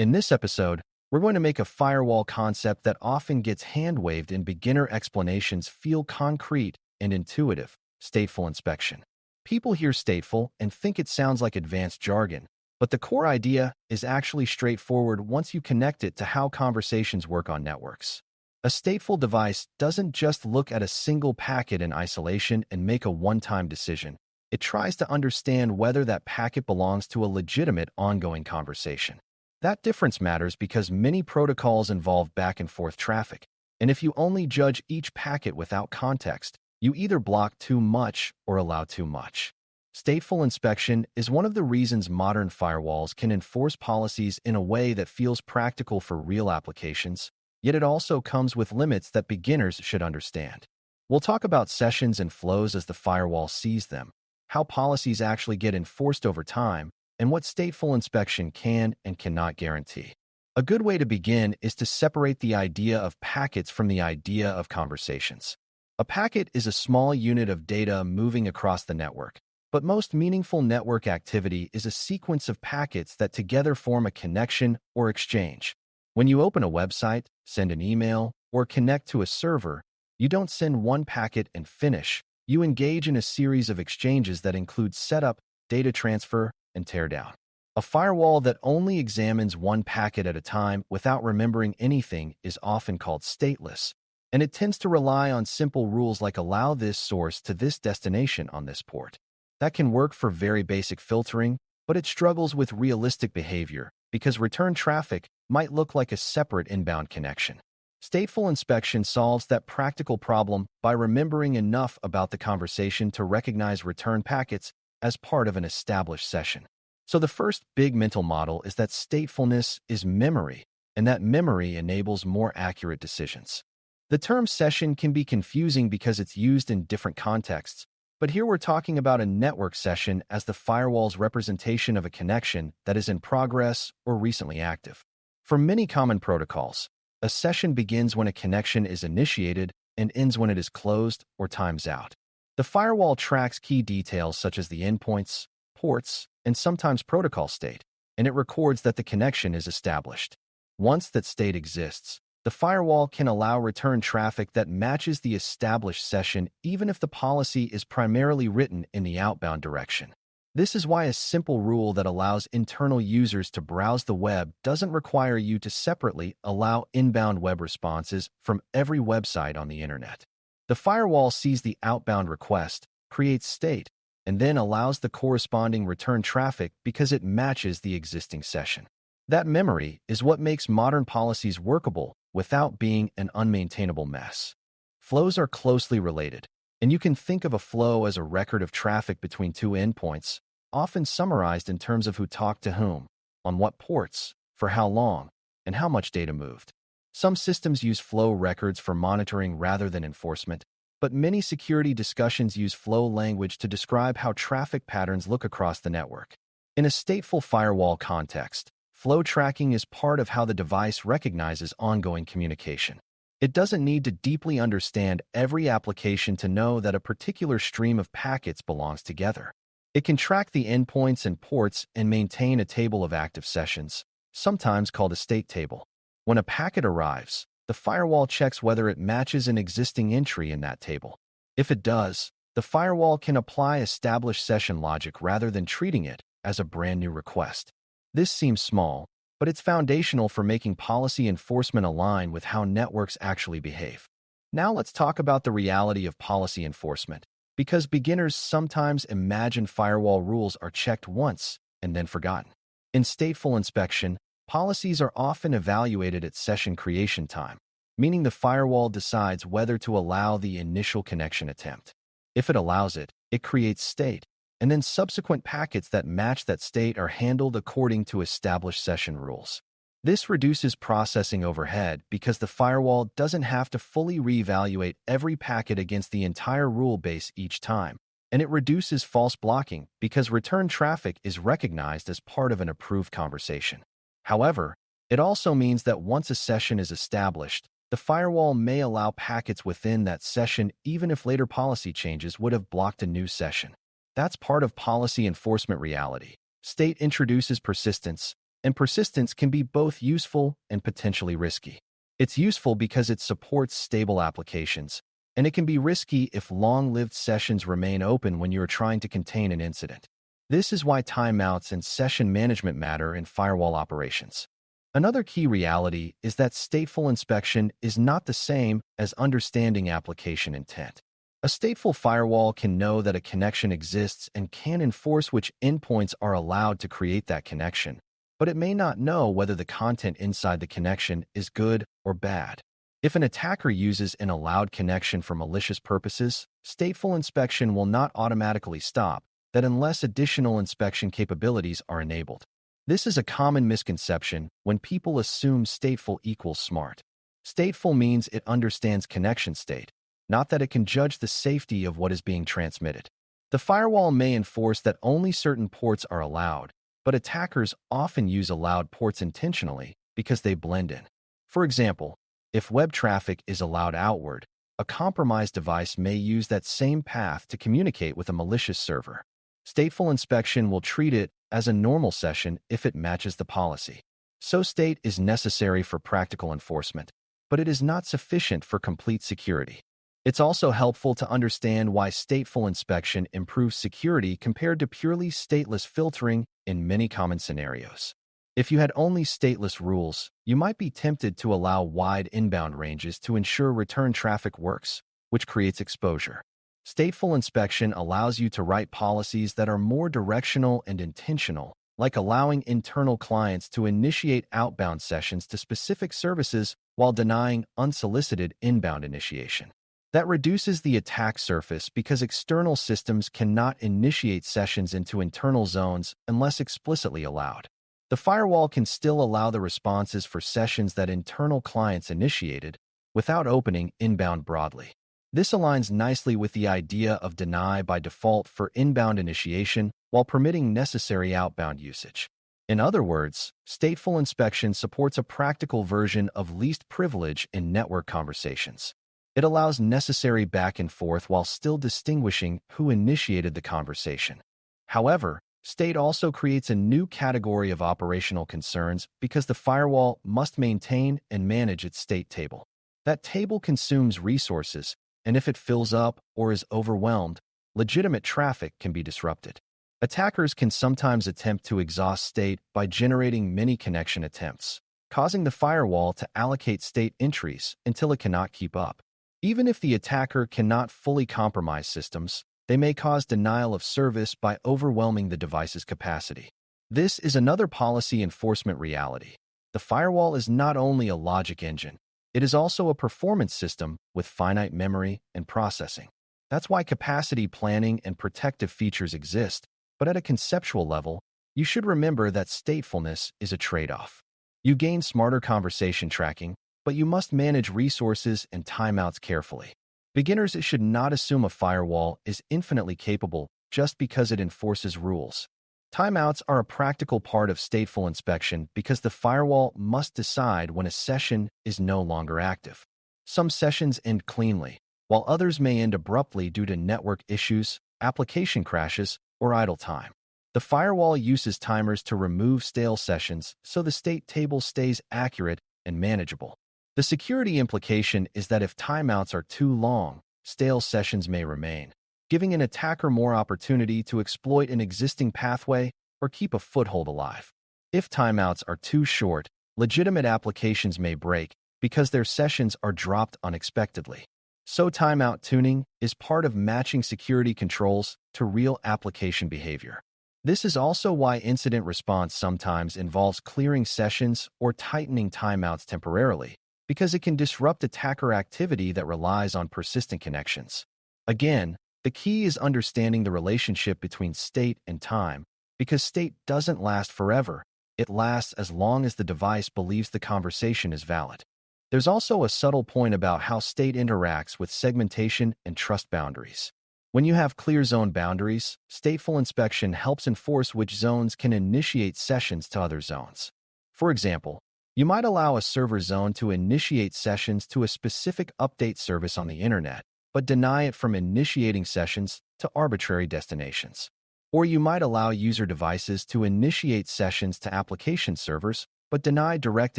In this episode, we're going to make a firewall concept that often gets hand-waved in beginner explanations feel concrete and intuitive: stateful inspection. People hear stateful and think it sounds like advanced jargon, but the core idea is actually straightforward once you connect it to how conversations work on networks. A stateful device doesn't just look at a single packet in isolation and make a one-time decision. It tries to understand whether that packet belongs to a legitimate ongoing conversation. That difference matters because many protocols involve back-and-forth traffic, and if you only judge each packet without context, you either block too much or allow too much. Stateful inspection is one of the reasons modern firewalls can enforce policies in a way that feels practical for real applications, yet it also comes with limits that beginners should understand. We'll talk about sessions and flows as the firewall sees them, how policies actually get enforced over time, and what stateful inspection can and cannot guarantee. A good way to begin is to separate the idea of packets from the idea of conversations. A packet is a small unit of data moving across the network, but most meaningful network activity is a sequence of packets that together form a connection or exchange. When you open a website, send an email, or connect to a server, you don't send one packet and finish. You engage in a series of exchanges that include setup, data transfer, and teardown. A firewall that only examines one packet at a time without remembering anything is often called stateless, and it tends to rely on simple rules like allow this source to this destination on this port. That can work for very basic filtering, but it struggles with realistic behavior because return traffic might look like a separate inbound connection. Stateful inspection solves that practical problem by remembering enough about the conversation to recognize return packets as part of an established session. So the first big mental model is that statefulness is memory, and that memory enables more accurate decisions. The term session can be confusing because it's used in different contexts, but here we're talking about a network session as the firewall's representation of a connection that is in progress or recently active. For many common protocols, a session begins when a connection is initiated and ends when it is closed or times out. The firewall tracks key details such as the endpoints, ports, and sometimes protocol state, and it records that the connection is established. Once that state exists, the firewall can allow return traffic that matches the established session even if the policy is primarily written in the outbound direction. This is why a simple rule that allows internal users to browse the web doesn't require you to separately allow inbound web responses from every website on the internet. The firewall sees the outbound request, creates state, and then allows the corresponding return traffic because it matches the existing session. That memory is what makes modern policies workable without being an unmaintainable mess. Flows are closely related, and you can think of a flow as a record of traffic between two endpoints, often summarized in terms of who talked to whom, on what ports, for how long, and how much data moved. Some systems use flow records for monitoring rather than enforcement, but many security discussions use flow language to describe how traffic patterns look across the network. In a stateful firewall context, flow tracking is part of how the device recognizes ongoing communication. It doesn't need to deeply understand every application to know that a particular stream of packets belongs together. It can track the endpoints and ports and maintain a table of active sessions, sometimes called a state table. When a packet arrives, the firewall checks whether it matches an existing entry in that table. If it does, the firewall can apply established session logic rather than treating it as a brand new request. This seems small, but it's foundational for making policy enforcement align with how networks actually behave. Now let's talk about the reality of policy enforcement, because beginners sometimes imagine firewall rules are checked once and then forgotten. In stateful inspection, policies are often evaluated at session creation time, meaning the firewall decides whether to allow the initial connection attempt. If it allows it, it creates state, and then subsequent packets that match that state are handled according to established session rules. This reduces processing overhead because the firewall doesn't have to fully reevaluate every packet against the entire rule base each time, and it reduces false blocking because return traffic is recognized as part of an approved conversation. However, it also means that once a session is established, the firewall may allow packets within that session even if later policy changes would have blocked a new session. That's part of policy enforcement reality. State introduces persistence, and persistence can be both useful and potentially risky. It's useful because it supports stable applications, and it can be risky if long-lived sessions remain open when you are trying to contain an incident. This is why timeouts and session management matter in firewall operations. Another key reality is that stateful inspection is not the same as understanding application intent. A stateful firewall can know that a connection exists and can enforce which endpoints are allowed to create that connection, but it may not know whether the content inside the connection is good or bad. If an attacker uses an allowed connection for malicious purposes, stateful inspection will not automatically stop that unless additional inspection capabilities are enabled. This is a common misconception when people assume stateful equals smart. Stateful means it understands connection state, not that it can judge the safety of what is being transmitted. The firewall may enforce that only certain ports are allowed, but attackers often use allowed ports intentionally because they blend in. For example, if web traffic is allowed outward, a compromised device may use that same path to communicate with a malicious server. Stateful inspection will treat it as a normal session if it matches the policy. So state is necessary for practical enforcement, but it is not sufficient for complete security. It's also helpful to understand why stateful inspection improves security compared to purely stateless filtering in many common scenarios. If you had only stateless rules, you might be tempted to allow wide inbound ranges to ensure return traffic works, which creates exposure. Stateful inspection allows you to write policies that are more directional and intentional, like allowing internal clients to initiate outbound sessions to specific services while denying unsolicited inbound initiation. That reduces the attack surface because external systems cannot initiate sessions into internal zones unless explicitly allowed. The firewall can still allow the responses for sessions that internal clients initiated without opening inbound broadly. This aligns nicely with the idea of deny by default for inbound initiation while permitting necessary outbound usage. In other words, stateful inspection supports a practical version of least privilege in network conversations. It allows necessary back and forth while still distinguishing who initiated the conversation. However, state also creates a new category of operational concerns because the firewall must maintain and manage its state table. That table consumes resources, and if it fills up or is overwhelmed, legitimate traffic can be disrupted. Attackers can sometimes attempt to exhaust state by generating many connection attempts, causing the firewall to allocate state entries until it cannot keep up. Even if the attacker cannot fully compromise systems, they may cause denial of service by overwhelming the device's capacity. This is another policy enforcement reality. The firewall is not only a logic engine, it is also a performance system with finite memory and processing. That's why capacity planning and protective features exist, but at a conceptual level, you should remember that statefulness is a trade-off. You gain smarter conversation tracking, but you must manage resources and timeouts carefully. Beginners should not assume a firewall is infinitely capable just because it enforces rules. Timeouts are a practical part of stateful inspection because the firewall must decide when a session is no longer active. Some sessions end cleanly, while others may end abruptly due to network issues, application crashes, or idle time. The firewall uses timers to remove stale sessions so the state table stays accurate and manageable. The security implication is that if timeouts are too long, stale sessions may remain, giving an attacker more opportunity to exploit an existing pathway or keep a foothold alive. If timeouts are too short, legitimate applications may break because their sessions are dropped unexpectedly. So timeout tuning is part of matching security controls to real application behavior. This is also why incident response sometimes involves clearing sessions or tightening timeouts temporarily, because it can disrupt attacker activity that relies on persistent connections. Again, the key is understanding the relationship between state and time, because state doesn't last forever. It lasts as long as the device believes the conversation is valid. There's also a subtle point about how state interacts with segmentation and trust boundaries. When you have clear zone boundaries, stateful inspection helps enforce which zones can initiate sessions to other zones. For example, you might allow a server zone to initiate sessions to a specific update service on the internet, but deny it from initiating sessions to arbitrary destinations. Or you might allow user devices to initiate sessions to application servers, but deny direct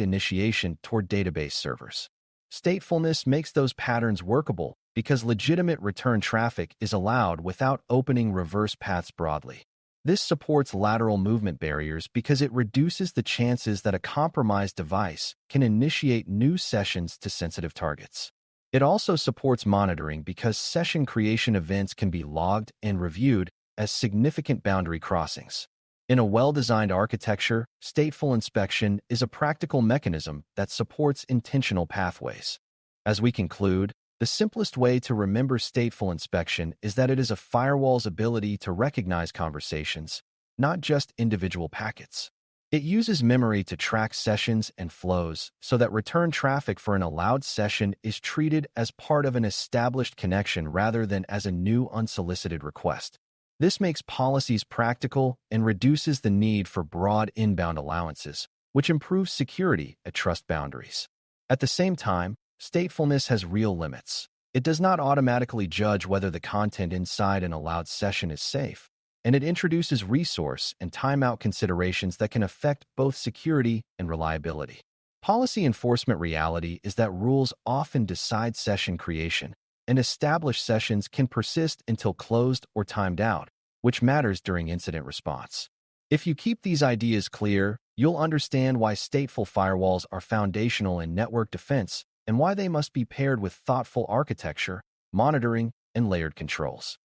initiation toward database servers. Statefulness makes those patterns workable because legitimate return traffic is allowed without opening reverse paths broadly. This supports lateral movement barriers because it reduces the chances that a compromised device can initiate new sessions to sensitive targets. It also supports monitoring because session creation events can be logged and reviewed as significant boundary crossings. In a well-designed architecture, stateful inspection is a practical mechanism that supports intentional pathways. As we conclude, the simplest way to remember stateful inspection is that it is a firewall's ability to recognize conversations, not just individual packets. It uses memory to track sessions and flows so that return traffic for an allowed session is treated as part of an established connection rather than as a new unsolicited request. This makes policies practical and reduces the need for broad inbound allowances, which improves security at trust boundaries. At the same time, statefulness has real limits. It does not automatically judge whether the content inside an allowed session is safe, and it introduces resource and timeout considerations that can affect both security and reliability. Policy enforcement reality is that rules often decide session creation, and established sessions can persist until closed or timed out, which matters during incident response. If you keep these ideas clear, you'll understand why stateful firewalls are foundational in network defense and why they must be paired with thoughtful architecture, monitoring, and layered controls.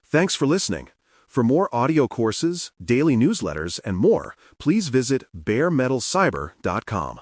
Thanks for listening. For more audio courses, daily newsletters, and more, please visit baremetalcyber.com.